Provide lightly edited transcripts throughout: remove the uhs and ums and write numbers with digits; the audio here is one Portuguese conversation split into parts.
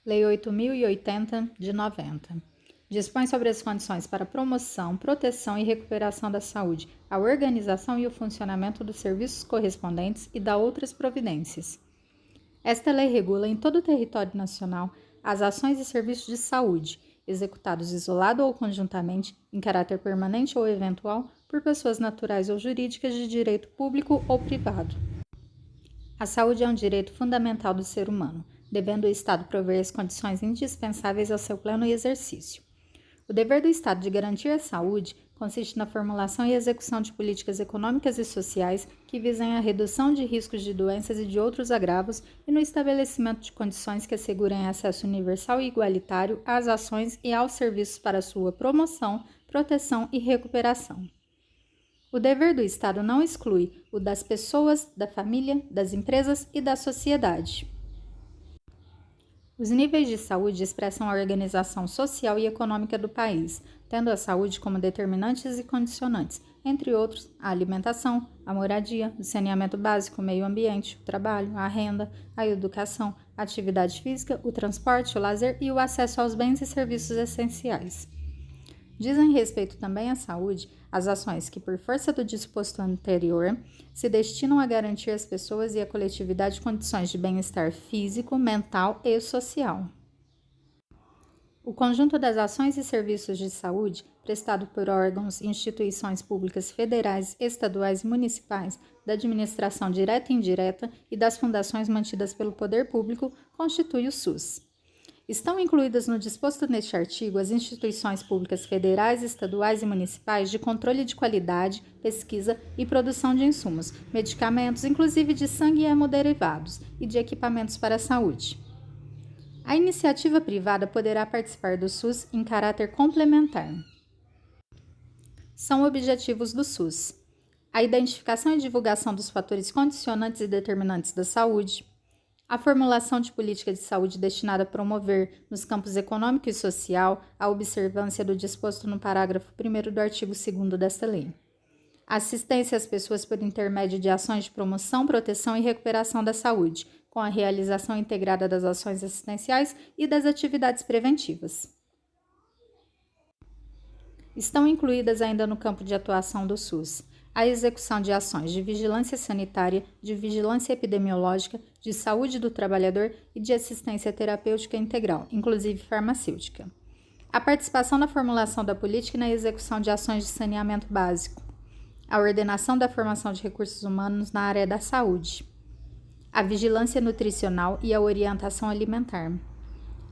Lei 8.080, de 90. Dispõe sobre as condições para promoção, proteção e recuperação da saúde, a organização e o funcionamento dos serviços correspondentes e da outras providências. Esta lei regula em todo o território nacional as ações e serviços de saúde, executados isolado ou conjuntamente, em caráter permanente ou eventual, por pessoas naturais ou jurídicas de direito público ou privado. A saúde é um direito fundamental do ser humano, devendo o Estado prover as condições indispensáveis ao seu pleno exercício. O dever do Estado de garantir a saúde consiste na formulação e execução de políticas econômicas e sociais que visem a redução de riscos de doenças e de outros agravos e no estabelecimento de condições que assegurem acesso universal e igualitário às ações e aos serviços para sua promoção, proteção e recuperação. O dever do Estado não exclui o das pessoas, da família, das empresas e da sociedade. Os níveis de saúde expressam a organização social e econômica do país, tendo a saúde como determinantes e condicionantes, entre outros, a alimentação, a moradia, o saneamento básico, o meio ambiente, o trabalho, a renda, a educação, a atividade física, o transporte, o lazer e o acesso aos bens e serviços essenciais. Dizem respeito também à saúde as ações que, por força do disposto anterior, se destinam a garantir às pessoas e à coletividade condições de bem-estar físico, mental e social. O conjunto das ações e serviços de saúde, prestado por órgãos e instituições públicas federais, estaduais e municipais, da administração direta e indireta e das fundações mantidas pelo poder público, constitui o SUS. Estão incluídas no disposto neste artigo as instituições públicas federais, estaduais e municipais de controle de qualidade, pesquisa e produção de insumos, medicamentos, inclusive de sangue e hemoderivados, e de equipamentos para a saúde. A iniciativa privada poderá participar do SUS em caráter complementar. São objetivos do SUS: a identificação e divulgação dos fatores condicionantes e determinantes da saúde, a formulação de política de saúde destinada a promover, nos campos econômico e social, a observância do disposto no parágrafo 1º do artigo 2º desta lei. A assistência às pessoas por intermédio de ações de promoção, proteção e recuperação da saúde, com a realização integrada das ações assistenciais e das atividades preventivas. Estão incluídas ainda no campo de atuação do SUS a execução de ações de vigilância sanitária, de vigilância epidemiológica, de saúde do trabalhador e de assistência terapêutica integral, inclusive farmacêutica. A participação na formulação da política e na execução de ações de saneamento básico. A ordenação da formação de recursos humanos na área da saúde. A vigilância nutricional e a orientação alimentar.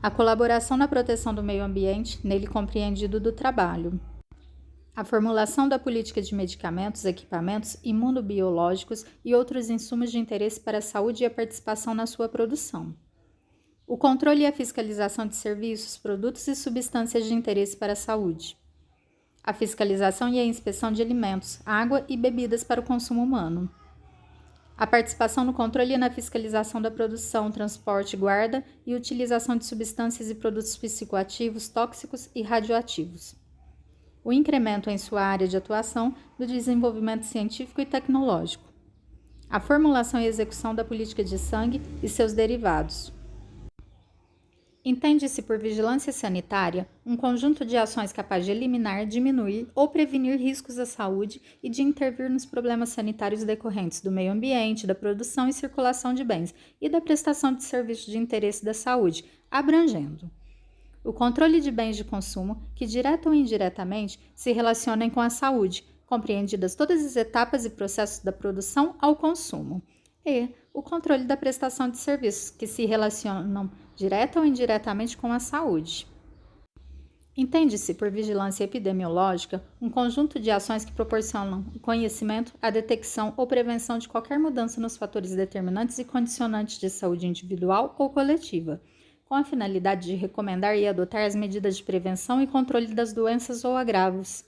A colaboração na proteção do meio ambiente, nele compreendido do trabalho. A formulação da política de medicamentos, equipamentos imunobiológicos e outros insumos de interesse para a saúde e a participação na sua produção. O controle e a fiscalização de serviços, produtos e substâncias de interesse para a saúde. A fiscalização e a inspeção de alimentos, água e bebidas para o consumo humano. A participação no controle e na fiscalização da produção, transporte, guarda e utilização de substâncias e produtos psicoativos, tóxicos e radioativos. O incremento em sua área de atuação do desenvolvimento científico e tecnológico. A formulação e execução da política de sangue e seus derivados. Entende-se por vigilância sanitária um conjunto de ações capaz de eliminar, diminuir ou prevenir riscos à saúde e de intervir nos problemas sanitários decorrentes do meio ambiente, da produção e circulação de bens e da prestação de serviços de interesse da saúde, abrangendo o controle de bens de consumo que, direta ou indiretamente, se relacionem com a saúde, compreendidas todas as etapas e processos da produção ao consumo, e o controle da prestação de serviços que se relacionam direta ou indiretamente com a saúde. Entende-se por vigilância epidemiológica um conjunto de ações que proporcionam o conhecimento, a detecção ou prevenção de qualquer mudança nos fatores determinantes e condicionantes de saúde individual ou coletiva, com a finalidade de recomendar e adotar as medidas de prevenção e controle das doenças ou agravos.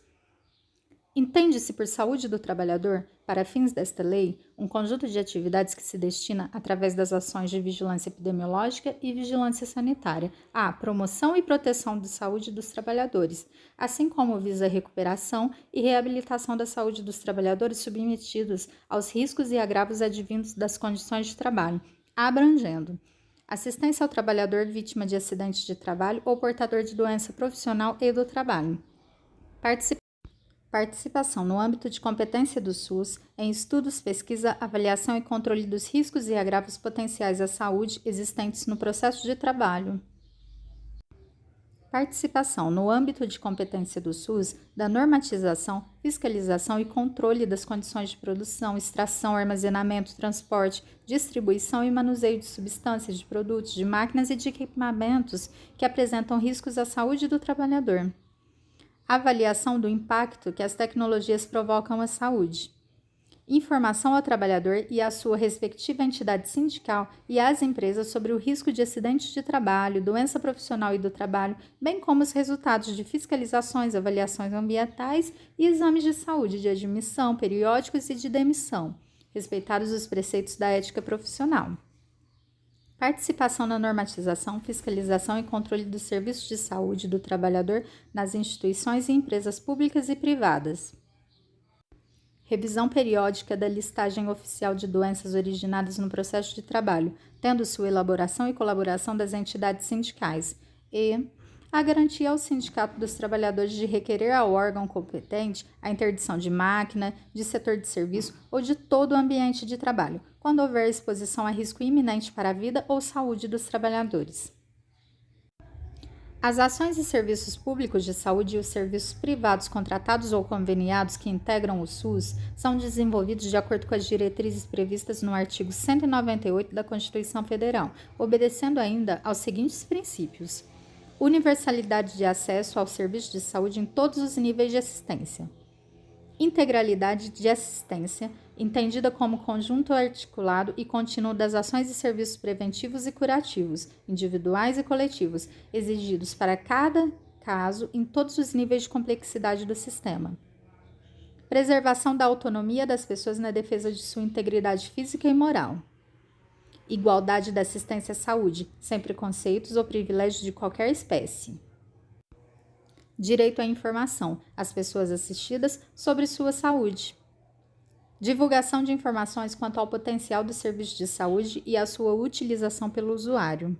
Entende-se por saúde do trabalhador, para fins desta lei, um conjunto de atividades que se destina, através das ações de vigilância epidemiológica e vigilância sanitária, à promoção e proteção da saúde dos trabalhadores, assim como visa a recuperação e reabilitação da saúde dos trabalhadores submetidos aos riscos e agravos advindos das condições de trabalho, abrangendo Assistência ao trabalhador vítima de acidente de trabalho ou portador de doença profissional e do trabalho. Participação no âmbito de competência do SUS em estudos, pesquisa, avaliação e controle dos riscos e agravos potenciais à saúde existentes no processo de trabalho. Participação no âmbito de competência do SUS da normatização, fiscalização e controle das condições de produção, extração, armazenamento, transporte, distribuição e manuseio de substâncias, de produtos, de máquinas e de equipamentos que apresentam riscos à saúde do trabalhador. Avaliação do impacto que as tecnologias provocam à saúde. Informação ao trabalhador e à sua respectiva entidade sindical e às empresas sobre o risco de acidente de trabalho, doença profissional e do trabalho, bem como os resultados de fiscalizações, avaliações ambientais e exames de saúde de admissão, periódicos e de demissão, respeitados os preceitos da ética profissional. Participação na normatização, fiscalização e controle dos serviços de saúde do trabalhador nas instituições e empresas públicas e privadas. Revisão periódica da listagem oficial de doenças originadas no processo de trabalho, tendo sua elaboração e colaboração das entidades sindicais. E a garantia ao Sindicato dos Trabalhadores de requerer ao órgão competente a interdição de máquina, de setor de serviço ou de todo o ambiente de trabalho, quando houver exposição a risco iminente para a vida ou saúde dos trabalhadores. As ações e serviços públicos de saúde e os serviços privados contratados ou conveniados que integram o SUS são desenvolvidos de acordo com as diretrizes previstas no artigo 198 da Constituição Federal, obedecendo ainda aos seguintes princípios: universalidade de acesso ao serviço de saúde em todos os níveis de assistência. Integralidade de assistência, entendida como conjunto articulado e contínuo das ações e serviços preventivos e curativos, individuais e coletivos, exigidos para cada caso em todos os níveis de complexidade do sistema. Preservação da autonomia das pessoas na defesa de sua integridade física e moral. Igualdade da assistência à saúde, sem preconceitos ou privilégios de qualquer espécie. Direito à informação, às pessoas assistidas sobre sua saúde. Divulgação de informações quanto ao potencial do serviço de saúde e à sua utilização pelo usuário.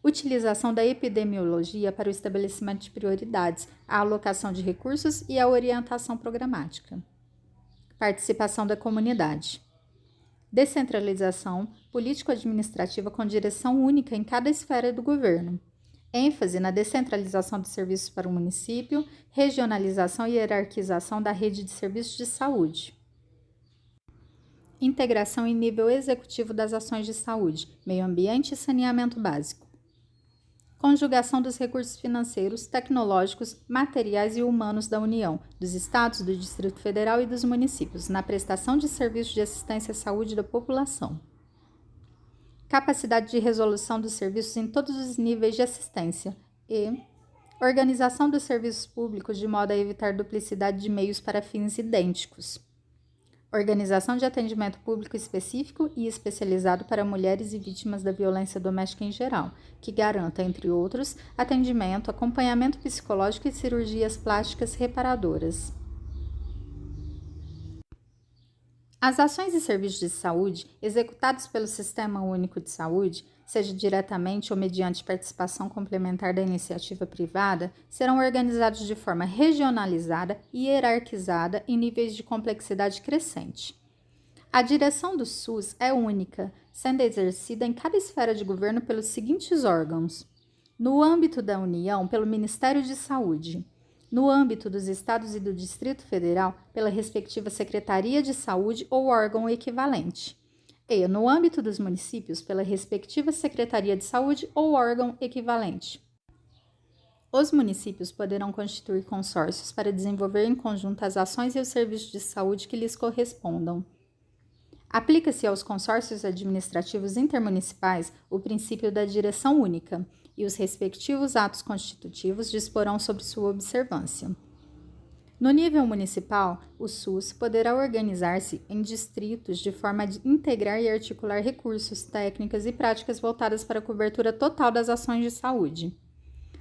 Utilização da epidemiologia para o estabelecimento de prioridades, a alocação de recursos e a orientação programática. Participação da comunidade. Descentralização político-administrativa com direção única em cada esfera do governo. ênfase na descentralização dos serviços para o município, regionalização e hierarquização da rede de serviços de saúde. Integração em nível executivo das ações de saúde, meio ambiente e saneamento básico. Conjugação dos recursos financeiros, tecnológicos, materiais e humanos da União, dos Estados, do Distrito Federal e dos municípios, na prestação de serviços de assistência à saúde da população. Capacidade de resolução dos serviços em todos os níveis de assistência e organização dos serviços públicos de modo a evitar duplicidade de meios para fins idênticos. Organização de atendimento público específico e especializado para mulheres e vítimas da violência doméstica em geral, que garanta, entre outros, atendimento, acompanhamento psicológico e cirurgias plásticas reparadoras. As ações e serviços de saúde executados pelo Sistema Único de Saúde, seja diretamente ou mediante participação complementar da iniciativa privada, serão organizados de forma regionalizada e hierarquizada em níveis de complexidade crescente. A direção do SUS é única, sendo exercida em cada esfera de governo pelos seguintes órgãos: no âmbito da União, pelo Ministério de Saúde; no âmbito dos Estados e do Distrito Federal, pela respectiva Secretaria de Saúde ou órgão equivalente; e, no âmbito dos municípios, pela respectiva Secretaria de Saúde ou órgão equivalente. Os municípios poderão constituir consórcios para desenvolver em conjunto as ações e os serviços de saúde que lhes correspondam. Aplica-se aos consórcios administrativos intermunicipais o princípio da direção única, e os respectivos atos constitutivos disporão sobre sua observância. No nível municipal, o SUS poderá organizar-se em distritos de forma a integrar e articular recursos, técnicas e práticas voltadas para a cobertura total das ações de saúde.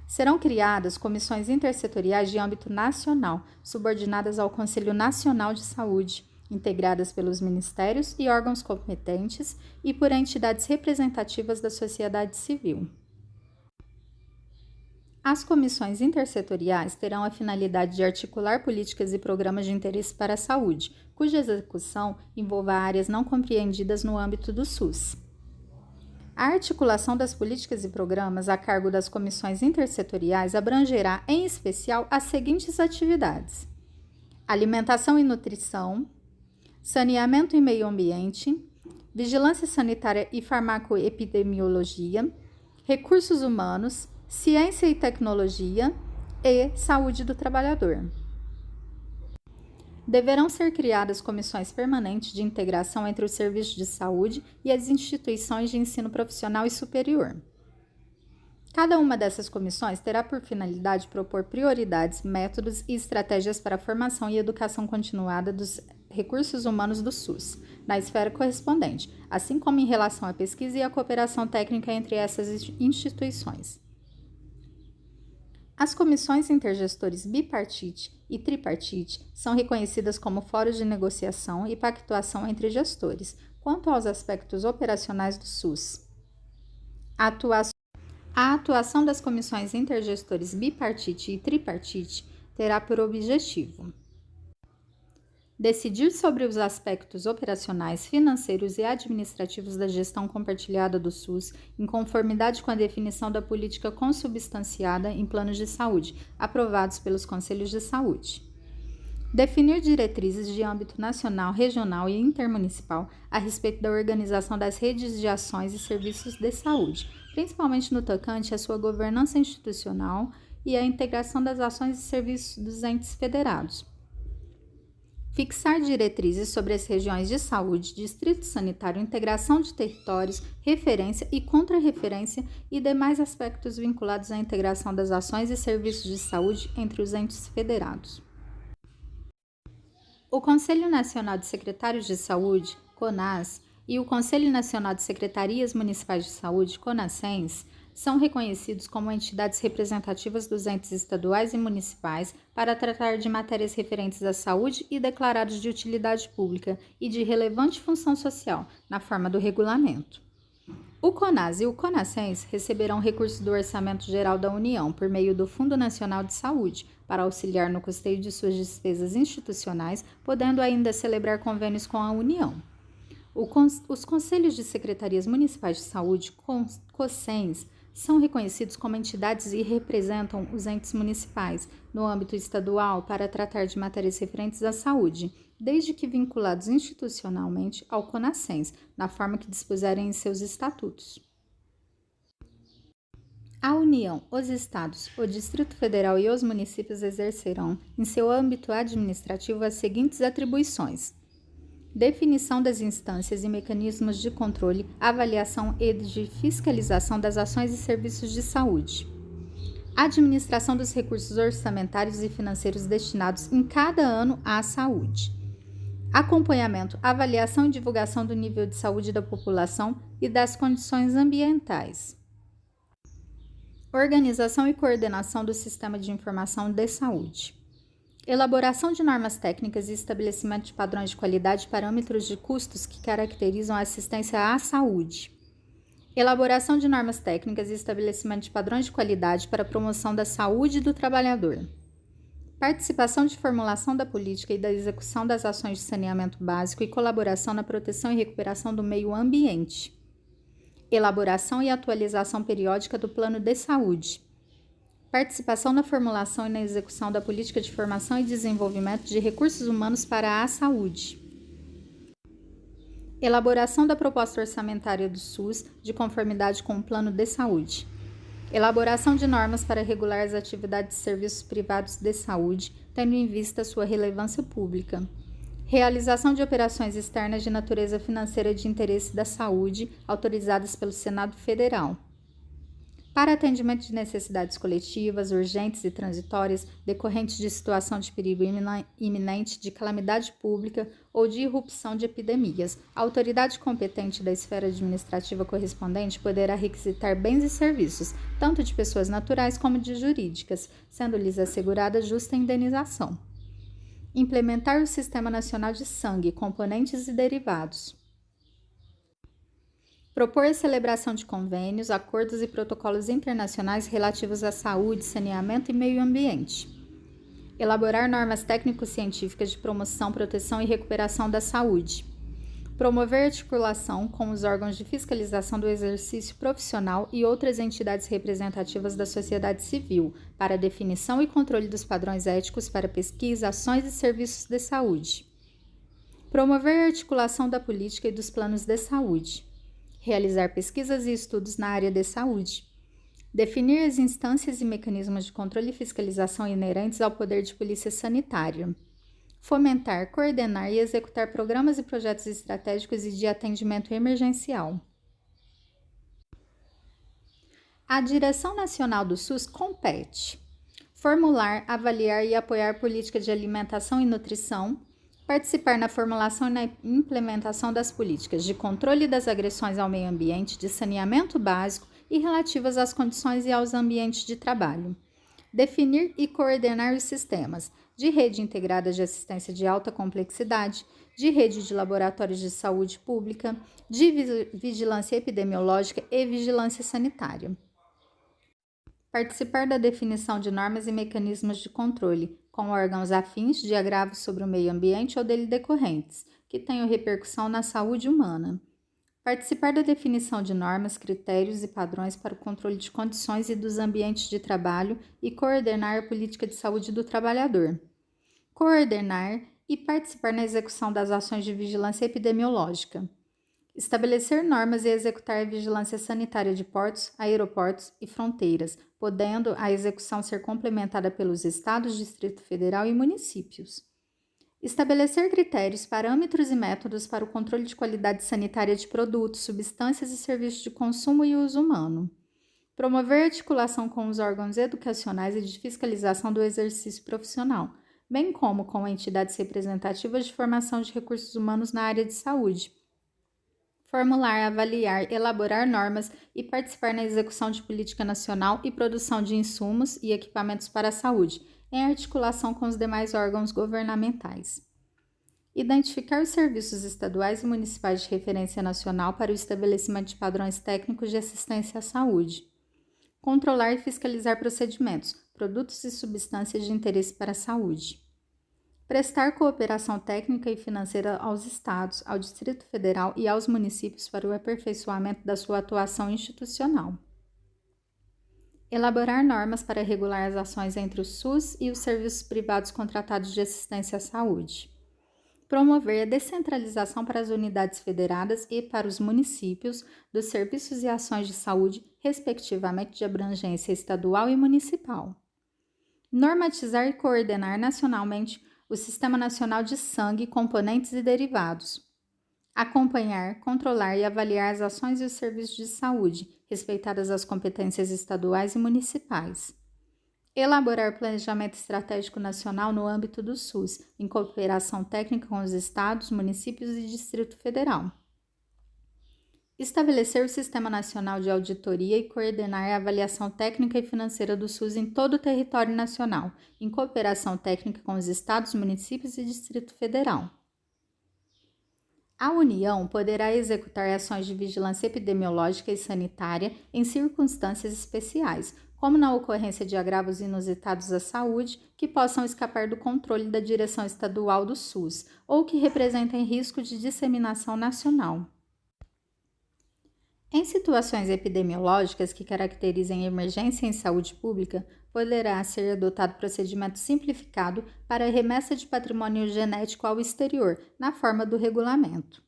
Serão criadas comissões intersetoriais de âmbito nacional, subordinadas ao Conselho Nacional de Saúde, integradas pelos ministérios e órgãos competentes e por entidades representativas da sociedade civil. As comissões intersetoriais terão a finalidade de articular políticas e programas de interesse para a saúde, cuja execução envolva áreas não compreendidas no âmbito do SUS. A articulação das políticas e programas a cargo das comissões intersetoriais abrangerá, em especial, as seguintes atividades: alimentação e nutrição, saneamento e meio ambiente, vigilância sanitária e farmacoepidemiologia, recursos humanos, ciência e tecnologia e saúde do trabalhador. Deverão ser criadas comissões permanentes de integração entre os serviços de saúde e as instituições de ensino profissional e superior. Cada uma dessas comissões terá por finalidade propor prioridades, métodos e estratégias para a formação e educação continuada dos recursos humanos do SUS, na esfera correspondente, assim como em relação à pesquisa e à cooperação técnica entre essas instituições. As comissões intergestores bipartite e tripartite são reconhecidas como fóruns de negociação e pactuação entre gestores, quanto aos aspectos operacionais do SUS. A atuação das comissões intergestores bipartite e tripartite terá por objetivo decidir sobre os aspectos operacionais, financeiros e administrativos da gestão compartilhada do SUS, em conformidade com a definição da política consubstanciada em planos de saúde, aprovados pelos Conselhos de Saúde. Definir diretrizes de âmbito nacional, regional e intermunicipal a respeito da organização das redes de ações e serviços de saúde, principalmente no tocante à sua governança institucional e à integração das ações e serviços dos entes federados. Fixar diretrizes sobre as regiões de saúde, distrito sanitário, integração de territórios, referência e contra-referência e demais aspectos vinculados à integração das ações e serviços de saúde entre os entes federados. O Conselho Nacional de Secretários de Saúde, CONAS, e o Conselho Nacional de Secretarias Municipais de Saúde, CONASENS, são reconhecidos como entidades representativas dos entes estaduais e municipais para tratar de matérias referentes à saúde e declarados de utilidade pública e de relevante função social, na forma do regulamento. O CONAS e o CONASENS receberão recursos do Orçamento Geral da União por meio do Fundo Nacional de Saúde, para auxiliar no custeio de suas despesas institucionais, podendo ainda celebrar convênios com a União. Os Conselhos de Secretarias Municipais de Saúde, COSENS, são reconhecidos como entidades e representam os entes municipais, no âmbito estadual, para tratar de matérias referentes à saúde, desde que vinculados institucionalmente ao CONASENS, na forma que dispuserem em seus estatutos. A União, os Estados, o Distrito Federal e os municípios exercerão, em seu âmbito administrativo, as seguintes atribuições: definição das instâncias e mecanismos de controle, avaliação e de fiscalização das ações e serviços de saúde. Administração dos recursos orçamentários e financeiros destinados em cada ano à saúde. Acompanhamento, avaliação e divulgação do nível de saúde da população e das condições ambientais. Organização e coordenação do Sistema de Informação de Saúde. Elaboração de normas técnicas e estabelecimento de padrões de qualidade e parâmetros de custos que caracterizam a assistência à saúde. Elaboração de normas técnicas e estabelecimento de padrões de qualidade para a promoção da saúde do trabalhador. Participação de formulação da política e da execução das ações de saneamento básico e colaboração na proteção e recuperação do meio ambiente. Elaboração e atualização periódica do plano de saúde. Participação na formulação e na execução da política de formação e desenvolvimento de recursos humanos para a saúde. Elaboração da proposta orçamentária do SUS de conformidade com o plano de saúde. Elaboração de normas para regular as atividades de serviços privados de saúde, tendo em vista sua relevância pública. Realização de operações externas de natureza financeira de interesse da saúde, autorizadas pelo Senado Federal. Para atendimento de necessidades coletivas, urgentes e transitórias, decorrentes de situação de perigo iminente, de calamidade pública ou de irrupção de epidemias, a autoridade competente da esfera administrativa correspondente poderá requisitar bens e serviços, tanto de pessoas naturais como de jurídicas, sendo-lhes assegurada justa indenização. Implementar o Sistema Nacional de Sangue, componentes e derivados. Propor a celebração de convênios, acordos e protocolos internacionais relativos à saúde, saneamento e meio ambiente. Elaborar normas técnico-científicas de promoção, proteção e recuperação da saúde. Promover articulação com os órgãos de fiscalização do exercício profissional e outras entidades representativas da sociedade civil para definição e controle dos padrões éticos para pesquisa, ações e serviços de saúde. Promover a articulação da política e dos planos de saúde. Realizar pesquisas e estudos na área de saúde. Definir as instâncias e mecanismos de controle e fiscalização inerentes ao poder de polícia sanitária. Fomentar, coordenar e executar programas e projetos estratégicos e de atendimento emergencial. A Direção Nacional do SUS compete formular, avaliar e apoiar política de alimentação e nutrição, participar na formulação e na implementação das políticas de controle das agressões ao meio ambiente, de saneamento básico e relativas às condições e aos ambientes de trabalho. Definir e coordenar os sistemas de rede integrada de assistência de alta complexidade, de rede de laboratórios de saúde pública, de vigilância epidemiológica e vigilância sanitária. Participar da definição de normas e mecanismos de controle com órgãos afins de agravos sobre o meio ambiente ou dele decorrentes, que tenham repercussão na saúde humana. Participar da definição de normas, critérios e padrões para o controle de condições e dos ambientes de trabalho e coordenar a política de saúde do trabalhador. Coordenar e participar na execução das ações de vigilância epidemiológica. Estabelecer normas e executar a vigilância sanitária de portos, aeroportos e fronteiras, podendo a execução ser complementada pelos estados, Distrito Federal e municípios. Estabelecer critérios, parâmetros e métodos para o controle de qualidade sanitária de produtos, substâncias e serviços de consumo e uso humano. Promover articulação com os órgãos educacionais e de fiscalização do exercício profissional, bem como com entidades representativas de formação de recursos humanos na área de saúde. Formular, avaliar, elaborar normas e participar na execução de política nacional e produção de insumos e equipamentos para a saúde, em articulação com os demais órgãos governamentais. Identificar os serviços estaduais e municipais de referência nacional para o estabelecimento de padrões técnicos de assistência à saúde. Controlar e fiscalizar procedimentos, produtos e substâncias de interesse para a saúde. Prestar cooperação técnica e financeira aos estados, ao Distrito Federal e aos municípios para o aperfeiçoamento da sua atuação institucional. Elaborar normas para regular as ações entre o SUS e os serviços privados contratados de assistência à saúde. Promover a descentralização para as unidades federadas e para os municípios dos serviços e ações de saúde, respectivamente de abrangência estadual e municipal. Normatizar e coordenar nacionalmente o Sistema Nacional de Sangue, componentes e derivados. Acompanhar, controlar e avaliar as ações e os serviços de saúde, respeitadas as competências estaduais e municipais. Elaborar planejamento estratégico nacional no âmbito do SUS, em cooperação técnica com os estados, municípios e Distrito Federal. Estabelecer o Sistema Nacional de Auditoria e coordenar a avaliação técnica e financeira do SUS em todo o território nacional, em cooperação técnica com os estados, municípios e Distrito Federal. A União poderá executar ações de vigilância epidemiológica e sanitária em circunstâncias especiais, como na ocorrência de agravos inusitados à saúde que possam escapar do controle da direção estadual do SUS ou que representem risco de disseminação nacional. Em situações epidemiológicas que caracterizem emergência em saúde pública, poderá ser adotado procedimento simplificado para a remessa de patrimônio genético ao exterior, na forma do regulamento.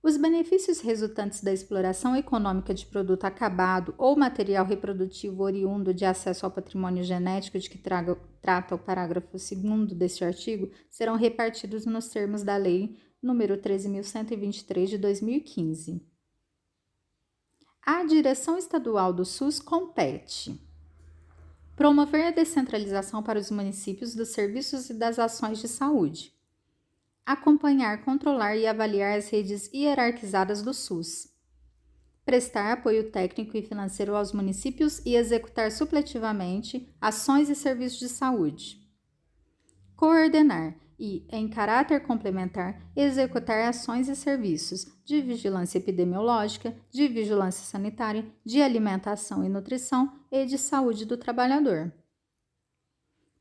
Os benefícios resultantes da exploração econômica de produto acabado ou material reprodutivo oriundo de acesso ao patrimônio genético de que trata o parágrafo 2º deste artigo serão repartidos nos termos da Lei nº 13.123 de 2015. A direção estadual do SUS compete promover a descentralização para os municípios dos serviços e das ações de saúde, acompanhar, controlar e avaliar as redes hierarquizadas do SUS, prestar apoio técnico e financeiro aos municípios e executar supletivamente ações e serviços de saúde, Coordenar e, em caráter complementar, executar ações e serviços de vigilância epidemiológica, de vigilância sanitária, de alimentação e nutrição e de saúde do trabalhador.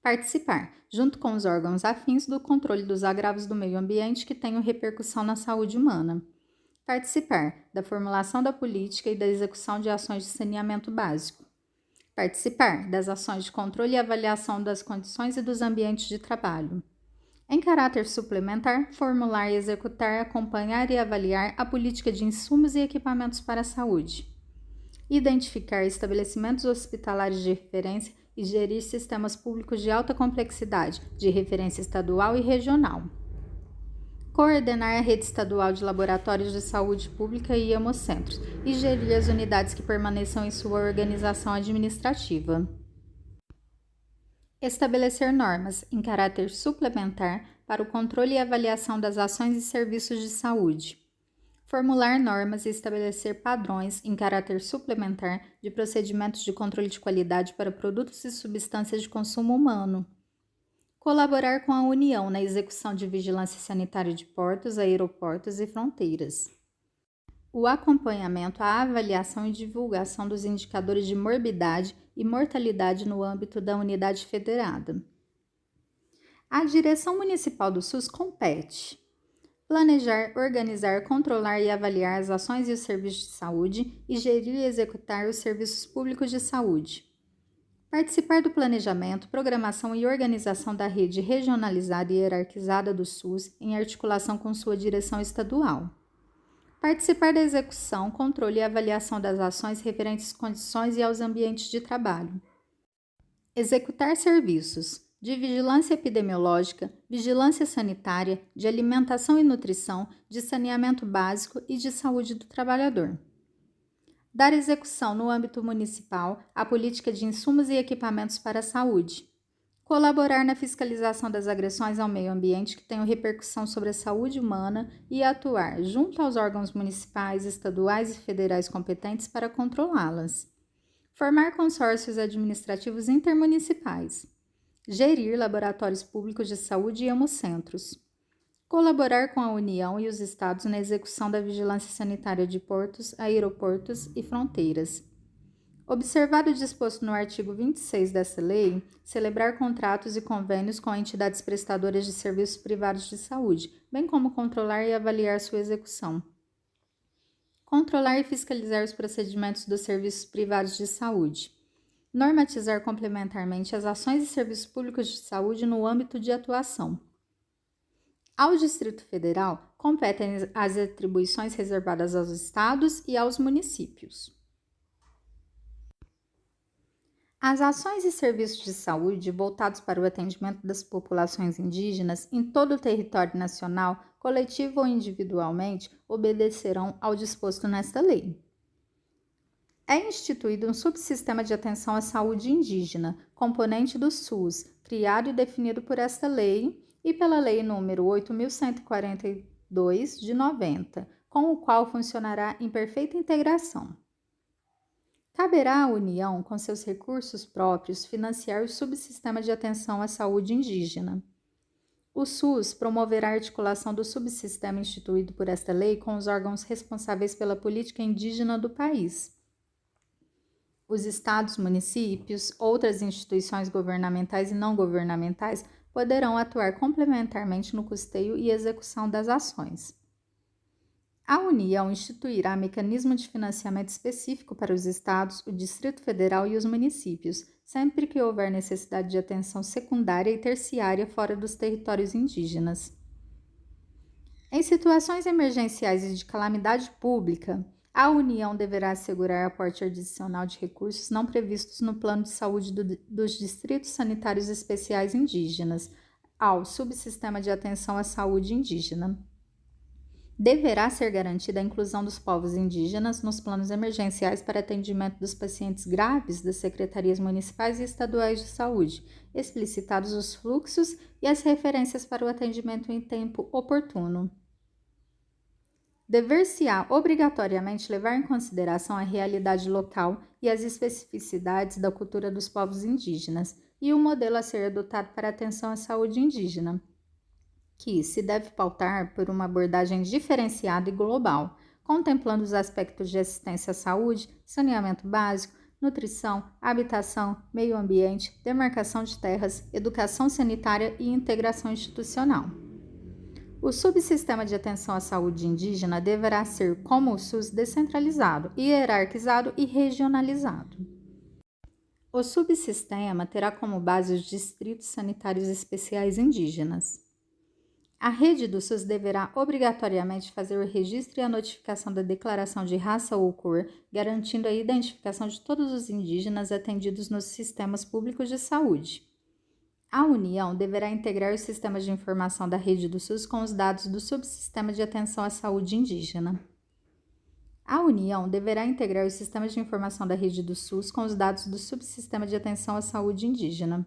Participar, junto com os órgãos afins, do controle dos agravos do meio ambiente que tenham repercussão na saúde humana. Participar da formulação da política e da execução de ações de saneamento básico. Participar das ações de controle e avaliação das condições e dos ambientes de trabalho. Em caráter suplementar, formular e executar, acompanhar e avaliar a política de insumos e equipamentos para a saúde. Identificar estabelecimentos hospitalares de referência e gerir sistemas públicos de alta complexidade, de referência estadual e regional. Coordenar a rede estadual de laboratórios de saúde pública e hemocentros e gerir as unidades que permaneçam em sua organização administrativa. Estabelecer normas em caráter suplementar para o controle e avaliação das ações e serviços de saúde. Formular normas e estabelecer padrões em caráter suplementar de procedimentos de controle de qualidade para produtos e substâncias de consumo humano. Colaborar com a União na execução de vigilância sanitária de portos, aeroportos e fronteiras. O acompanhamento, a avaliação e divulgação dos indicadores de morbidade e mortalidade no âmbito da unidade federada. A direção municipal do SUS compete planejar, organizar, controlar e avaliar as ações e os serviços de saúde e gerir e executar os serviços públicos de saúde. Participar do planejamento, programação e organização da rede regionalizada e hierarquizada do SUS em articulação com sua direção estadual. Participar da execução, controle e avaliação das ações referentes às condições e aos ambientes de trabalho. Executar serviços de vigilância epidemiológica, vigilância sanitária, de alimentação e nutrição, de saneamento básico e de saúde do trabalhador. Dar execução no âmbito municipal à política de insumos e equipamentos para a saúde. Colaborar na fiscalização das agressões ao meio ambiente que tenham repercussão sobre a saúde humana e atuar junto aos órgãos municipais, estaduais e federais competentes para controlá-las. Formar consórcios administrativos intermunicipais. Gerir laboratórios públicos de saúde e hemocentros. Colaborar com a União e os Estados na execução da vigilância sanitária de portos, aeroportos e fronteiras. Observado o disposto no artigo 26 desta lei, celebrar contratos e convênios com entidades prestadoras de serviços privados de saúde, bem como controlar e avaliar sua execução. Controlar e fiscalizar os procedimentos dos serviços privados de saúde. Normatizar complementarmente as ações e serviços públicos de saúde no âmbito de atuação. Ao Distrito Federal, competem as atribuições reservadas aos estados e aos municípios. As ações e serviços de saúde voltados para o atendimento das populações indígenas em todo o território nacional, coletivo ou individualmente, obedecerão ao disposto nesta lei. É instituído um subsistema de atenção à saúde indígena, componente do SUS, criado e definido por esta lei e pela Lei nº 8.142, de 90, com o qual funcionará em perfeita integração. Caberá à União, com seus recursos próprios, financiar o subsistema de atenção à saúde indígena. O SUS promoverá a articulação do subsistema instituído por esta lei com os órgãos responsáveis pela política indígena do país. Os estados, municípios, outras instituições governamentais e não governamentais poderão atuar complementarmente no custeio e execução das ações. A União instituirá mecanismo de financiamento específico para os estados, o Distrito Federal e os municípios, sempre que houver necessidade de atenção secundária e terciária fora dos territórios indígenas. Em situações emergenciais e de calamidade pública, a União deverá assegurar aporte adicional de recursos não previstos no Plano de Saúde dos Distritos Sanitários Especiais Indígenas, ao Subsistema de Atenção à Saúde Indígena. Deverá ser garantida a inclusão dos povos indígenas nos planos emergenciais para atendimento dos pacientes graves das secretarias municipais e estaduais de saúde, explicitados os fluxos e as referências para o atendimento em tempo oportuno. Dever-se-á obrigatoriamente levar em consideração a realidade local e as especificidades da cultura dos povos indígenas e o modelo a ser adotado para a atenção à saúde indígena, que se deve pautar por uma abordagem diferenciada e global, contemplando os aspectos de assistência à saúde, saneamento básico, nutrição, habitação, meio ambiente, demarcação de terras, educação sanitária e integração institucional. O subsistema de atenção à saúde indígena deverá ser, como o SUS, descentralizado, hierarquizado e regionalizado. O subsistema terá como base os distritos sanitários especiais indígenas. A rede do SUS deverá obrigatoriamente fazer o registro e a notificação da declaração de raça ou cor, garantindo a identificação de todos os indígenas atendidos nos sistemas públicos de saúde. A União deverá integrar os sistemas de informação da rede do SUS com os dados do subsistema de atenção à saúde indígena. A União deverá integrar os sistemas de informação da rede do SUS com os dados do subsistema de atenção à saúde indígena.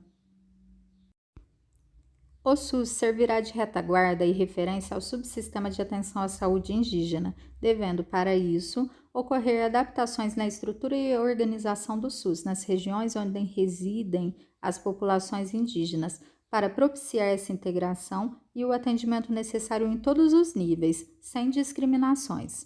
O SUS servirá de retaguarda e referência ao subsistema de atenção à saúde indígena, devendo, para isso, ocorrer adaptações na estrutura e organização do SUS nas regiões onde residem as populações indígenas, para propiciar essa integração e o atendimento necessário em todos os níveis, sem discriminações.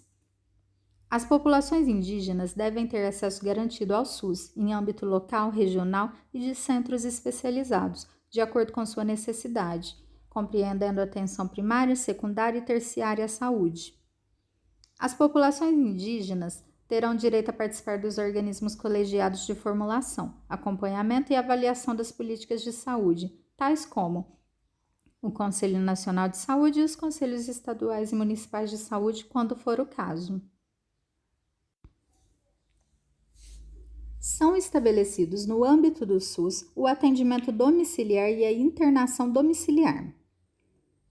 As populações indígenas devem ter acesso garantido ao SUS, em âmbito local, regional e de centros especializados, de acordo com sua necessidade, compreendendo a atenção primária, secundária e terciária à saúde. As populações indígenas terão direito a participar dos organismos colegiados de formulação, acompanhamento e avaliação das políticas de saúde, tais como o Conselho Nacional de Saúde e os Conselhos Estaduais e Municipais de Saúde, quando for o caso. São estabelecidos no âmbito do SUS o atendimento domiciliar e a internação domiciliar.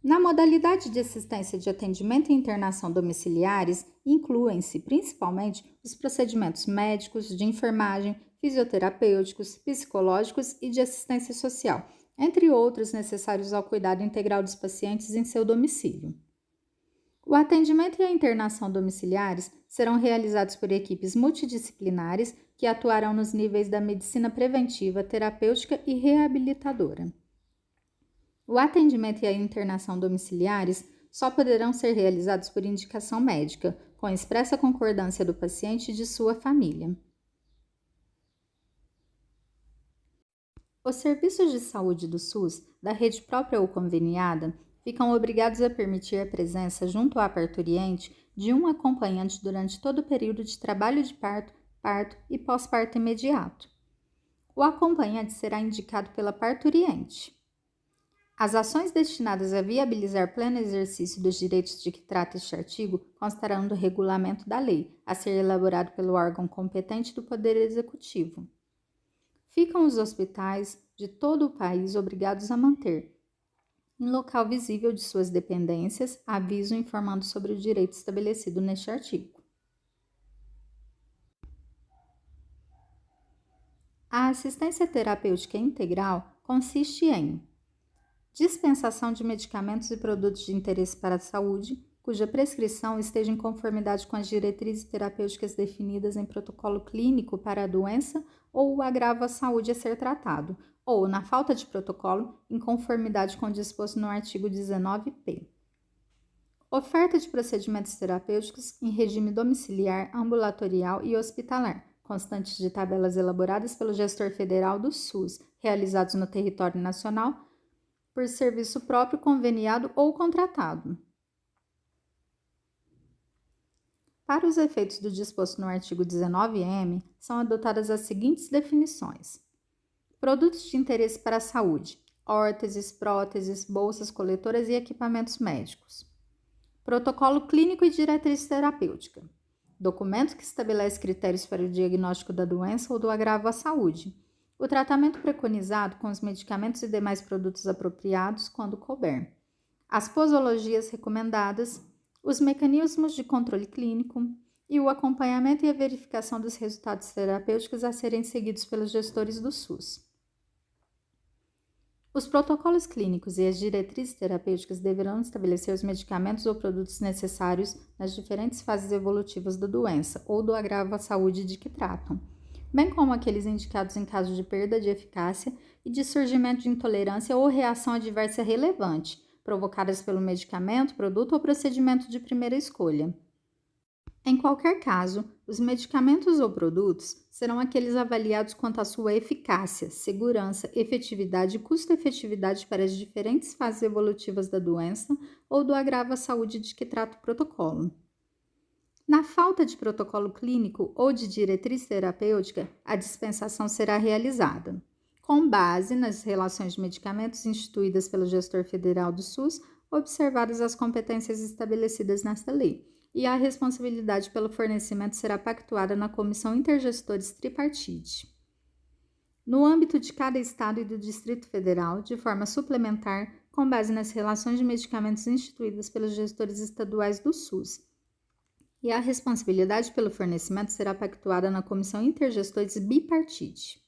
Na modalidade de assistência de atendimento e internação domiciliares, incluem-se principalmente os procedimentos médicos, de enfermagem, fisioterapêuticos, psicológicos e de assistência social, entre outros necessários ao cuidado integral dos pacientes em seu domicílio. O atendimento e a internação domiciliares serão realizados por equipes multidisciplinares que atuarão nos níveis da medicina preventiva, terapêutica e reabilitadora. O atendimento e a internação domiciliares só poderão ser realizados por indicação médica, com expressa concordância do paciente e de sua família. Os serviços de saúde do SUS, da rede própria ou conveniada, ficam obrigados a permitir a presença junto à parturiente de um acompanhante durante todo o período de trabalho de parto, parto e pós-parto imediato. O acompanhante será indicado pela parturiente. As ações destinadas a viabilizar pleno exercício dos direitos de que trata este artigo constarão do regulamento da lei, a ser elaborado pelo órgão competente do Poder Executivo. Ficam os hospitais de todo o país obrigados a manter, em local visível de suas dependências, aviso informando sobre o direito estabelecido neste artigo. A assistência terapêutica integral consiste em dispensação de medicamentos e produtos de interesse para a saúde, cuja prescrição esteja em conformidade com as diretrizes terapêuticas definidas em protocolo clínico para a doença ou o agravo à saúde a ser tratado, ou, na falta de protocolo, em conformidade com o disposto no artigo 19p. Oferta de procedimentos terapêuticos em regime domiciliar, ambulatorial e hospitalar, constantes de tabelas elaboradas pelo gestor federal do SUS, realizados no território nacional, por serviço próprio, conveniado ou contratado. Para os efeitos do disposto no artigo 19m, são adotadas as seguintes definições: produtos de interesse para a saúde, órteses, próteses, bolsas coletoras e equipamentos médicos. Protocolo clínico e diretriz terapêutica. Documento que estabelece critérios para o diagnóstico da doença ou do agravo à saúde. O tratamento preconizado com os medicamentos e demais produtos apropriados quando couber. As posologias recomendadas, os mecanismos de controle clínico e o acompanhamento e a verificação dos resultados terapêuticos a serem seguidos pelos gestores do SUS. Os protocolos clínicos e as diretrizes terapêuticas deverão estabelecer os medicamentos ou produtos necessários nas diferentes fases evolutivas da doença ou do agravo à saúde de que tratam, bem como aqueles indicados em caso de perda de eficácia e de surgimento de intolerância ou reação adversa relevante, provocadas pelo medicamento, produto ou procedimento de primeira escolha. Em qualquer caso, os medicamentos ou produtos serão aqueles avaliados quanto à sua eficácia, segurança, efetividade e custo-efetividade para as diferentes fases evolutivas da doença ou do agravo à saúde de que trata o protocolo. Na falta de protocolo clínico ou de diretriz terapêutica, a dispensação será realizada, com base nas relações de medicamentos instituídas pelo gestor federal do SUS, observadas as competências estabelecidas nesta lei, e a responsabilidade pelo fornecimento será pactuada na Comissão Intergestores Tripartite. No âmbito de cada Estado e do Distrito Federal, de forma suplementar, com base nas relações de medicamentos instituídas pelos gestores estaduais do SUS, e a responsabilidade pelo fornecimento será pactuada na Comissão Intergestores Bipartite.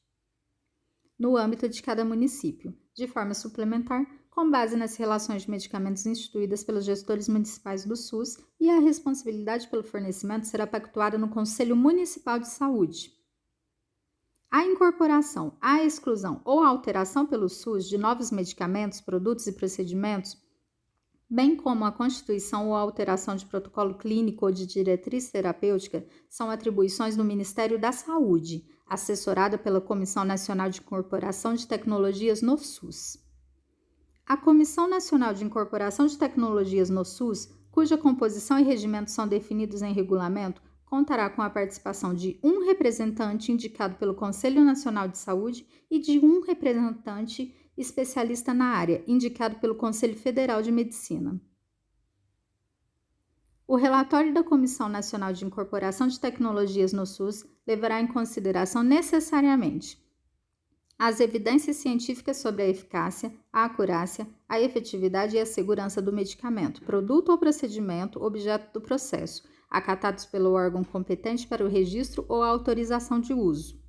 No âmbito de cada município, de forma suplementar, com base nas relações de medicamentos instituídas pelos gestores municipais do SUS, e a responsabilidade pelo fornecimento será pactuada no Conselho Municipal de Saúde. A incorporação, a exclusão ou a alteração pelo SUS de novos medicamentos, produtos e procedimentos, bem como a constituição ou a alteração de protocolo clínico ou de diretriz terapêutica, são atribuições do Ministério da Saúde, assessorada pela Comissão Nacional de Incorporação de Tecnologias no SUS. A Comissão Nacional de Incorporação de Tecnologias no SUS, cuja composição e regimento são definidos em regulamento, contará com a participação de um representante indicado pelo Conselho Nacional de Saúde e de um representante especialista na área, indicado pelo Conselho Federal de Medicina. O relatório da Comissão Nacional de Incorporação de Tecnologias no SUS levará em consideração necessariamente as evidências científicas sobre a eficácia, a acurácia, a efetividade e a segurança do medicamento, produto ou procedimento objeto do processo, acatados pelo órgão competente para o registro ou a autorização de uso.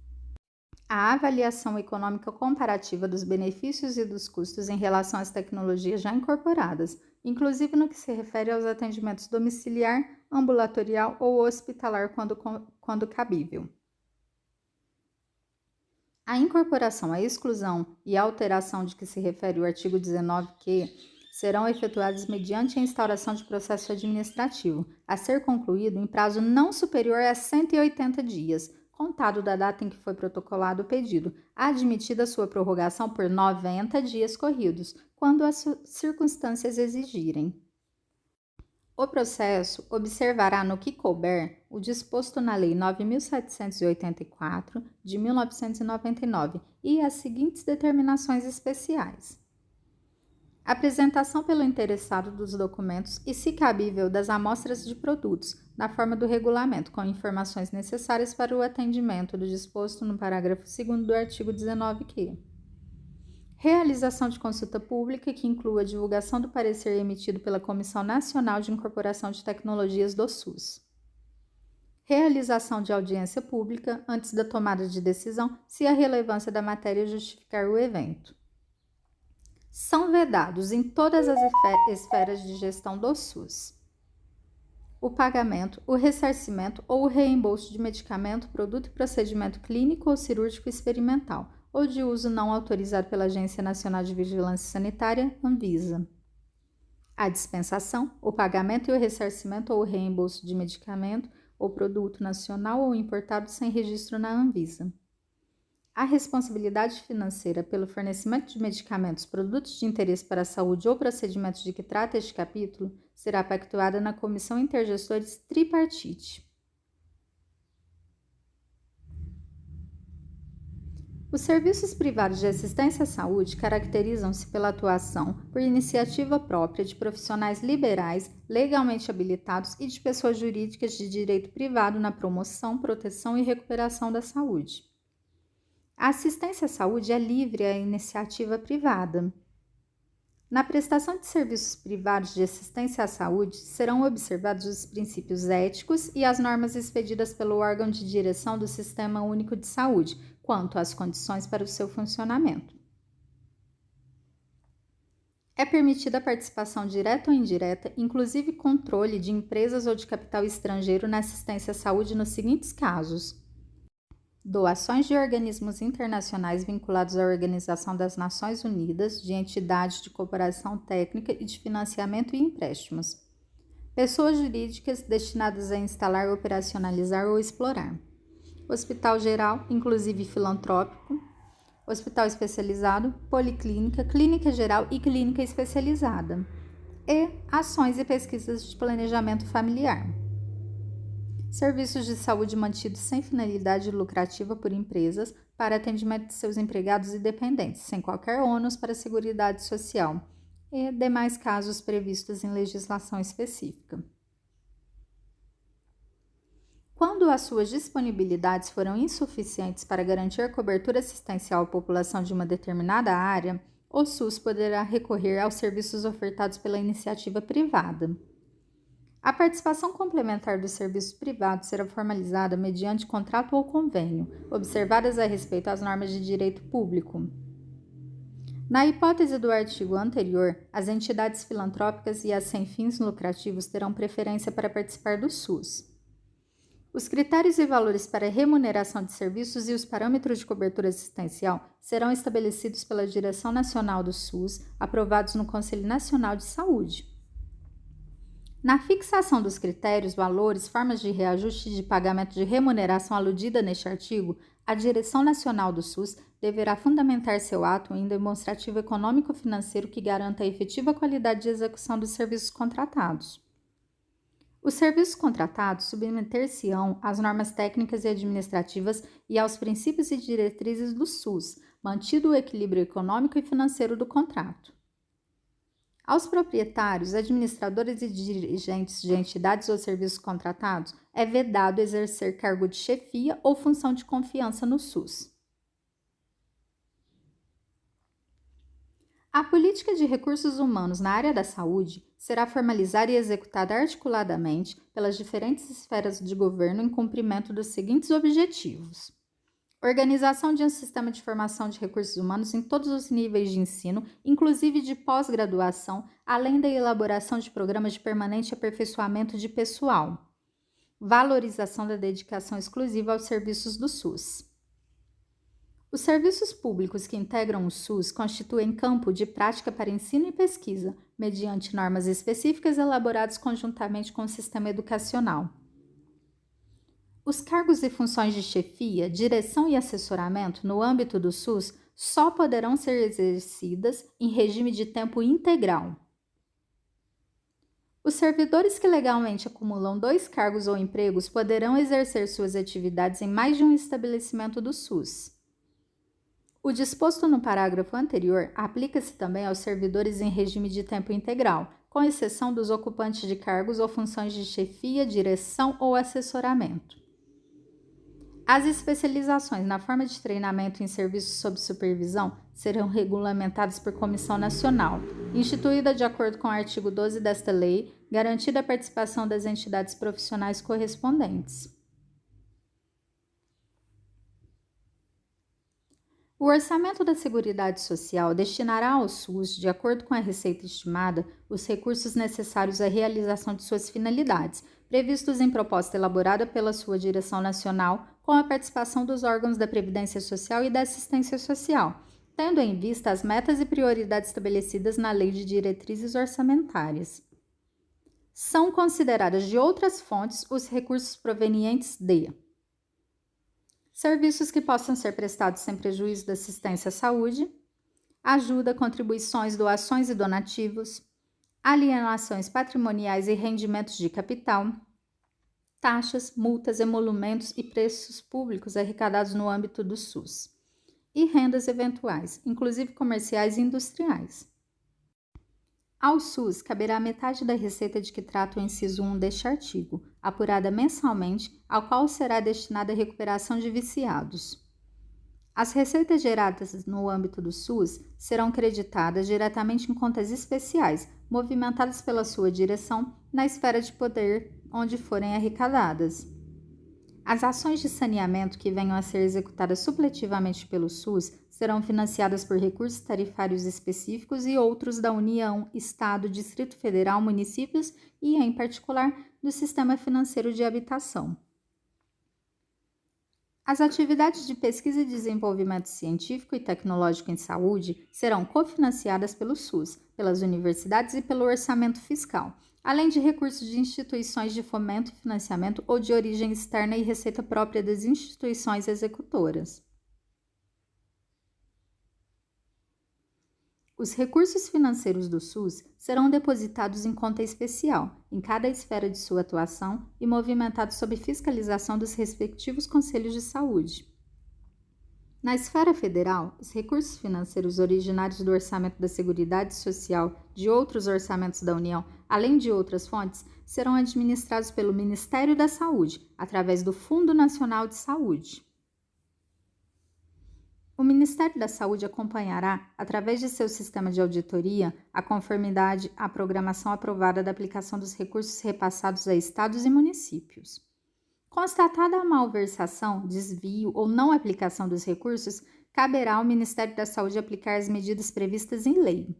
A avaliação econômica comparativa dos benefícios e dos custos em relação às tecnologias já incorporadas, inclusive no que se refere aos atendimentos domiciliar, ambulatorial ou hospitalar quando cabível. A incorporação, a exclusão e a alteração de que se refere o artigo 19q serão efetuadas mediante a instauração de processo administrativo, a ser concluído em prazo não superior a 180 dias, contado da data em que foi protocolado o pedido, admitida sua prorrogação por 90 dias corridos, quando as circunstâncias exigirem. O processo observará no que couber o disposto na Lei 9.784, de 1999, e as seguintes determinações especiais. Apresentação pelo interessado dos documentos e, se cabível, das amostras de produtos, na forma do regulamento, com informações necessárias para o atendimento do disposto no parágrafo 2º do artigo 19q. Realização de consulta pública que inclua a divulgação do parecer emitido pela Comissão Nacional de Incorporação de Tecnologias do SUS. Realização de audiência pública antes da tomada de decisão, se a relevância da matéria justificar o evento. São vedados em todas as esferas de gestão do SUS o pagamento, o ressarcimento ou o reembolso de medicamento, produto e procedimento clínico ou cirúrgico experimental, ou de uso não autorizado pela Agência Nacional de Vigilância Sanitária, Anvisa. A dispensação, o pagamento e o ressarcimento ou o reembolso de medicamento ou produto nacional ou importado sem registro na Anvisa. A responsabilidade financeira pelo fornecimento de medicamentos, produtos de interesse para a saúde ou procedimentos de que trata este capítulo será pactuada na Comissão Intergestores Tripartite. Os serviços privados de assistência à saúde caracterizam-se pela atuação por iniciativa própria de profissionais liberais, legalmente habilitados e de pessoas jurídicas de direito privado na promoção, proteção e recuperação da saúde. A assistência à saúde é livre à iniciativa privada. Na prestação de serviços privados de assistência à saúde, serão observados os princípios éticos e as normas expedidas pelo órgão de direção do Sistema Único de Saúde, quanto às condições para o seu funcionamento. É permitida a participação direta ou indireta, inclusive controle de empresas ou de capital estrangeiro na assistência à saúde nos seguintes casos: doações de organismos internacionais vinculados à Organização das Nações Unidas, de entidades de cooperação técnica e de financiamento e empréstimos. Pessoas jurídicas destinadas a instalar, operacionalizar ou explorar. Hospital geral, inclusive filantrópico. Hospital especializado, policlínica, clínica geral e clínica especializada. E ações e pesquisas de planejamento familiar. Serviços de saúde mantidos sem finalidade lucrativa por empresas para atendimento de seus empregados e dependentes, sem qualquer ônus para a Seguridade Social. E demais casos previstos em legislação específica. Quando as suas disponibilidades foram insuficientes para garantir cobertura assistencial à população de uma determinada área, o SUS poderá recorrer aos serviços ofertados pela iniciativa privada. A participação complementar dos serviços privados será formalizada mediante contrato ou convênio, observadas a respeito às normas de direito público. Na hipótese do artigo anterior, as entidades filantrópicas e as sem fins lucrativos terão preferência para participar do SUS. Os critérios e valores para remuneração de serviços e os parâmetros de cobertura assistencial serão estabelecidos pela Direção Nacional do SUS, aprovados no Conselho Nacional de Saúde. Na fixação dos critérios, valores, formas de reajuste de pagamento de remuneração aludida neste artigo, a Direção Nacional do SUS deverá fundamentar seu ato em demonstrativo econômico-financeiro que garanta a efetiva qualidade de execução dos serviços contratados. Os serviços contratados submeter-se-ão às normas técnicas e administrativas e aos princípios e diretrizes do SUS, mantido o equilíbrio econômico e financeiro do contrato. Aos proprietários, administradores e dirigentes de entidades ou serviços contratados, é vedado exercer cargo de chefia ou função de confiança no SUS. A política de recursos humanos na área da saúde será formalizada e executada articuladamente pelas diferentes esferas de governo em cumprimento dos seguintes objetivos: organização de um sistema de formação de recursos humanos em todos os níveis de ensino, inclusive de pós-graduação, além da elaboração de programas de permanente aperfeiçoamento de pessoal. Valorização da dedicação exclusiva aos serviços do SUS. Os serviços públicos que integram o SUS constituem campo de prática para ensino e pesquisa, mediante normas específicas elaboradas conjuntamente com o sistema educacional. Os cargos e funções de chefia, direção e assessoramento no âmbito do SUS só poderão ser exercidas em regime de tempo integral. Os servidores que legalmente acumulam 2 cargos ou empregos poderão exercer suas atividades em mais de um estabelecimento do SUS. O disposto no parágrafo anterior aplica-se também aos servidores em regime de tempo integral, com exceção dos ocupantes de cargos ou funções de chefia, direção ou assessoramento. As especializações na forma de treinamento em serviços sob supervisão serão regulamentadas por comissão nacional, instituída de acordo com o artigo 12 desta lei, garantida a participação das entidades profissionais correspondentes. O orçamento da Seguridade Social destinará ao SUS, de acordo com a receita estimada, os recursos necessários à realização de suas finalidades, previstos em proposta elaborada pela sua direção nacional, com a participação dos órgãos da Previdência Social e da Assistência Social, tendo em vista as metas e prioridades estabelecidas na Lei de Diretrizes Orçamentárias. São consideradas de outras fontes os recursos provenientes de serviços que possam ser prestados sem prejuízo da assistência à saúde, ajuda, contribuições, doações e donativos, alienações patrimoniais e rendimentos de capital, taxas, multas, emolumentos e preços públicos arrecadados no âmbito do SUS, e rendas eventuais, inclusive comerciais e industriais. Ao SUS caberá metade da receita de que trata o inciso 1 deste artigo, apurada mensalmente, ao qual será destinada a recuperação de viciados. As receitas geradas no âmbito do SUS serão creditadas diretamente em contas especiais, movimentadas pela sua direção na esfera de poder onde forem arrecadadas. As ações de saneamento que venham a ser executadas supletivamente pelo SUS serão financiadas por recursos tarifários específicos e outros da União, Estado, Distrito Federal, municípios e, em particular, do Sistema Financeiro de Habitação. As atividades de pesquisa e desenvolvimento científico e tecnológico em saúde serão cofinanciadas pelo SUS, pelas universidades e pelo orçamento fiscal, além de recursos de instituições de fomento e financiamento ou de origem externa e receita própria das instituições executoras. Os recursos financeiros do SUS serão depositados em conta especial, em cada esfera de sua atuação e movimentados sob fiscalização dos respectivos conselhos de saúde. Na esfera federal, os recursos financeiros originários do orçamento da Seguridade Social, de outros orçamentos da União, além de outras fontes, serão administrados pelo Ministério da Saúde, através do Fundo Nacional de Saúde. O Ministério da Saúde acompanhará, através de seu sistema de auditoria, a conformidade à programação aprovada da aplicação dos recursos repassados a estados e municípios. Constatada a malversação, desvio ou não aplicação dos recursos, caberá ao Ministério da Saúde aplicar as medidas previstas em lei.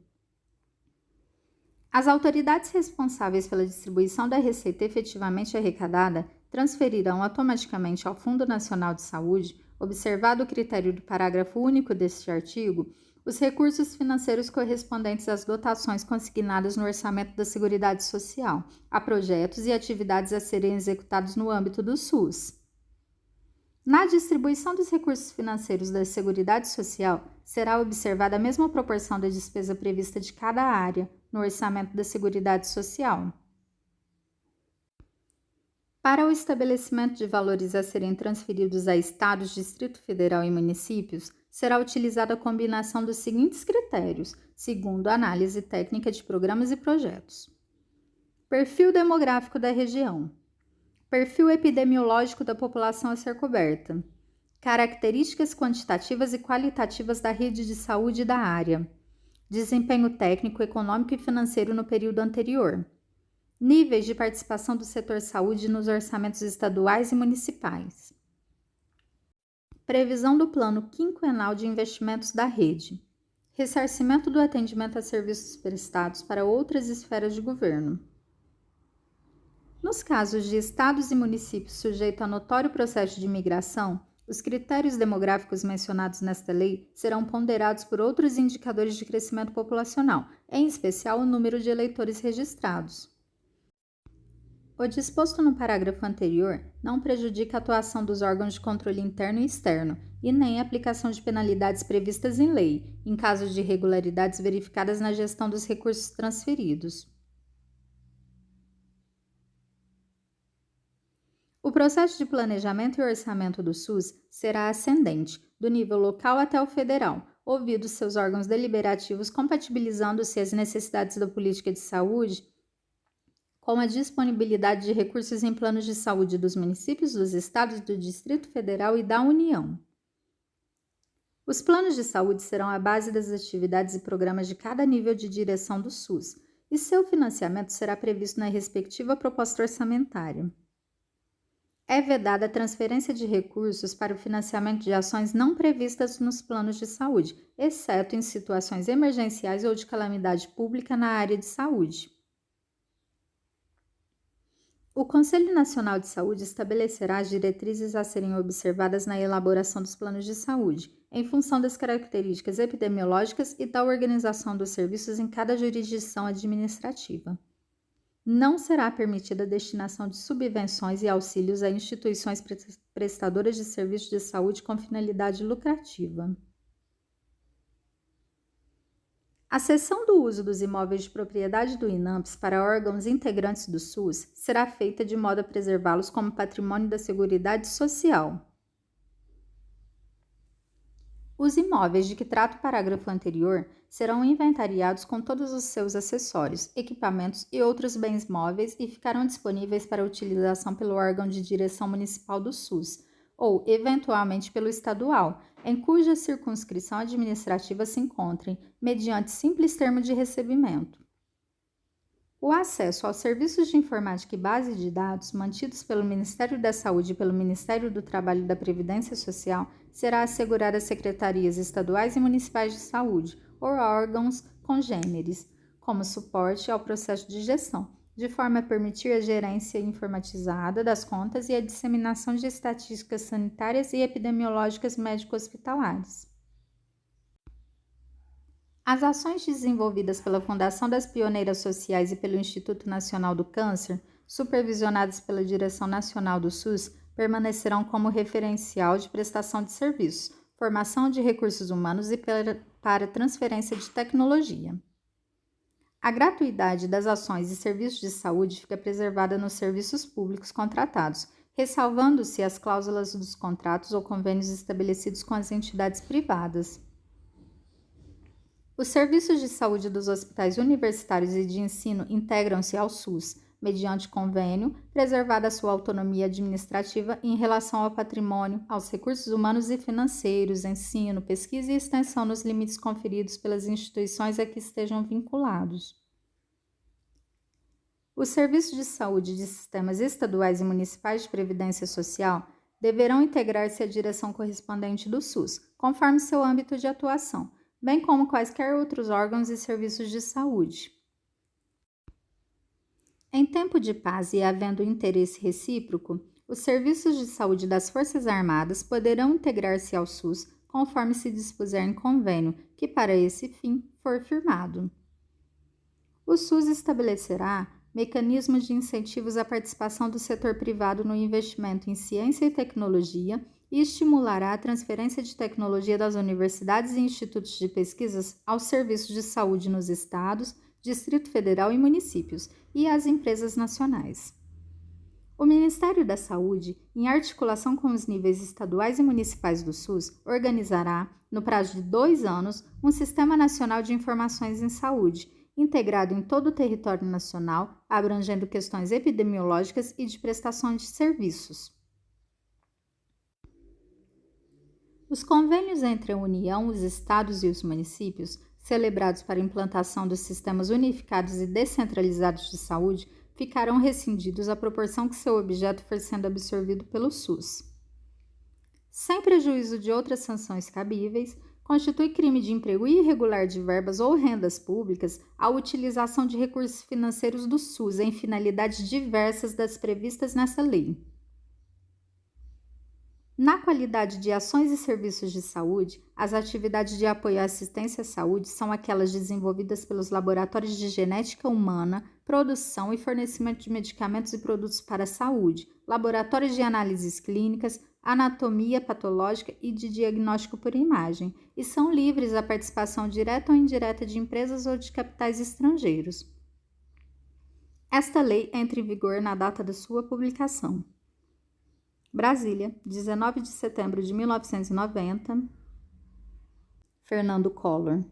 As autoridades responsáveis pela distribuição da receita efetivamente arrecadada transferirão automaticamente ao Fundo Nacional de Saúde, observado o critério do parágrafo único deste artigo, os recursos financeiros correspondentes às dotações consignadas no orçamento da Seguridade Social, a projetos e atividades a serem executados no âmbito do SUS. Na distribuição dos recursos financeiros da Seguridade Social, será observada a mesma proporção da despesa prevista de cada área no orçamento da Seguridade Social. Para o estabelecimento de valores a serem transferidos a estados, Distrito Federal e municípios, será utilizada a combinação dos seguintes critérios, segundo a análise técnica de programas e projetos. Perfil demográfico da região. Perfil epidemiológico da população a ser coberta. Características quantitativas e qualitativas da rede de saúde da área. Desempenho técnico, econômico e financeiro no período anterior. Níveis de participação do setor saúde nos orçamentos estaduais e municipais. Previsão do plano quinquenal de investimentos da rede. Ressarcimento do atendimento a serviços prestados para outras esferas de governo. Nos casos de estados e municípios sujeitos a notório processo de migração, os critérios demográficos mencionados nesta lei serão ponderados por outros indicadores de crescimento populacional, em especial o número de eleitores registrados. O disposto no parágrafo anterior não prejudica a atuação dos órgãos de controle interno e externo e nem a aplicação de penalidades previstas em lei, em caso de irregularidades verificadas na gestão dos recursos transferidos. O processo de planejamento e orçamento do SUS será ascendente, do nível local até o federal, ouvidos seus órgãos deliberativos compatibilizando-se as necessidades da política de saúde com a disponibilidade de recursos em planos de saúde dos municípios, dos estados, do Distrito Federal e da União. Os planos de saúde serão a base das atividades e programas de cada nível de direção do SUS, e seu financiamento será previsto na respectiva proposta orçamentária. É vedada a transferência de recursos para o financiamento de ações não previstas nos planos de saúde, exceto em situações emergenciais ou de calamidade pública na área de saúde. O Conselho Nacional de Saúde estabelecerá as diretrizes a serem observadas na elaboração dos planos de saúde, em função das características epidemiológicas e da organização dos serviços em cada jurisdição administrativa. Não será permitida a destinação de subvenções e auxílios a instituições prestadoras de serviços de saúde com finalidade lucrativa. A cessão do uso dos imóveis de propriedade do INAMPS para órgãos integrantes do SUS será feita de modo a preservá-los como patrimônio da Seguridade Social. Os imóveis de que trata o parágrafo anterior serão inventariados com todos os seus acessórios, equipamentos e outros bens móveis e ficarão disponíveis para utilização pelo órgão de direção municipal do SUS, ou, eventualmente, pelo estadual, em cuja circunscrição administrativa se encontrem, mediante simples termo de recebimento. O acesso aos serviços de informática e base de dados mantidos pelo Ministério da Saúde e pelo Ministério do Trabalho e da Previdência Social será assegurado às secretarias estaduais e municipais de saúde ou órgãos congêneres, como suporte ao processo de gestão, de forma a permitir a gerência informatizada das contas e a disseminação de estatísticas sanitárias e epidemiológicas médico-hospitalares. As ações desenvolvidas pela Fundação das Pioneiras Sociais e pelo Instituto Nacional do Câncer, supervisionadas pela Direção Nacional do SUS, permanecerão como referencial de prestação de serviços, formação de recursos humanos e para transferência de tecnologia. A gratuidade das ações e serviços de saúde fica preservada nos serviços públicos contratados, ressalvando-se as cláusulas dos contratos ou convênios estabelecidos com as entidades privadas. Os serviços de saúde dos hospitais universitários e de ensino integram-se ao SUS, mediante convênio, preservada a sua autonomia administrativa em relação ao patrimônio, aos recursos humanos e financeiros, ensino, pesquisa e extensão nos limites conferidos pelas instituições a que estejam vinculados. Os serviços de saúde de sistemas estaduais e municipais de previdência social deverão integrar-se à direção correspondente do SUS, conforme seu âmbito de atuação, bem como quaisquer outros órgãos e serviços de saúde. Em tempo de paz e havendo interesse recíproco, os serviços de saúde das Forças Armadas poderão integrar-se ao SUS conforme se dispuser em convênio, que para esse fim for firmado. O SUS estabelecerá mecanismos de incentivos à participação do setor privado no investimento em ciência e tecnologia e estimulará a transferência de tecnologia das universidades e institutos de pesquisas aos serviços de saúde nos estados, Distrito Federal e municípios e às empresas nacionais. O Ministério da Saúde, em articulação com os níveis estaduais e municipais do SUS, organizará, no prazo de 2 anos, um Sistema Nacional de Informações em Saúde, integrado em todo o território nacional, abrangendo questões epidemiológicas e de prestação de serviços. Os convênios entre a União, os estados e os municípios, celebrados para a implantação dos sistemas unificados e descentralizados de saúde, ficarão rescindidos à proporção que seu objeto for sendo absorvido pelo SUS. Sem prejuízo de outras sanções cabíveis, constitui crime de emprego irregular de verbas ou rendas públicas a utilização de recursos financeiros do SUS em finalidades diversas das previstas nessa lei. Na qualidade de ações e serviços de saúde, as atividades de apoio à assistência à saúde são aquelas desenvolvidas pelos laboratórios de genética humana, produção e fornecimento de medicamentos e produtos para a saúde, laboratórios de análises clínicas, anatomia patológica e de diagnóstico por imagem, e são livres da participação direta ou indireta de empresas ou de capitais estrangeiros. Esta lei entra em vigor na data da sua publicação. Brasília, 19 de setembro de 1990, Fernando Collor.